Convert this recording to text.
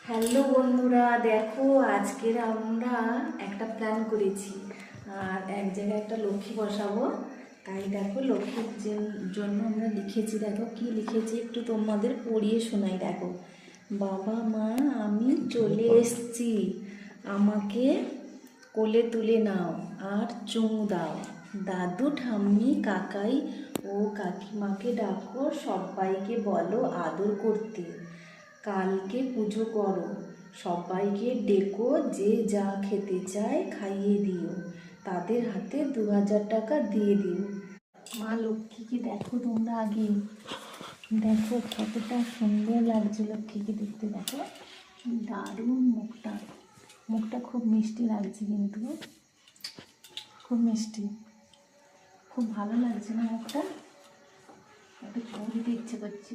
Hello বন্ধুরা, দেখো আজকের আমরা একটা প্ল্যান করেছি। আর এক জায়গায় একটা লক্ষ্মী বসাবো, তাই দেখো লক্ষ্মীর জন্য আমরা লিখেছি। দেখো কি লিখেছি, একটু তোমাদের পড়িয়ে শোনাই। দেখো, বাবা মা আমি চলে এসছি, আমাকে কোলে তুলে নাও আর চুমু দাও। দাদু ঠাম্মি কাকাই ও কাকিমাকে ডাকো, সবাইকে বলো আদর করতে। কালকে পুজো করো, সবাইকে ডেকো, যে যা খেতে চায় খাইয়ে দিও, তাদের হাতে 2000 টাকা দিয়ে দিও। মা লক্ষ্মীকে দেখো তোমরা আগে, দেখো কতটা সুন্দর লাগছে লক্ষ্মীকে দেখতে। দেখো দারুণ মুখটা, মুখটা খুব মিষ্টি লাগছে, কিন্তু খুব মিষ্টি, খুব ভালো লাগছে না মুখটা? একটু ছবি দিতে ইচ্ছে করছে।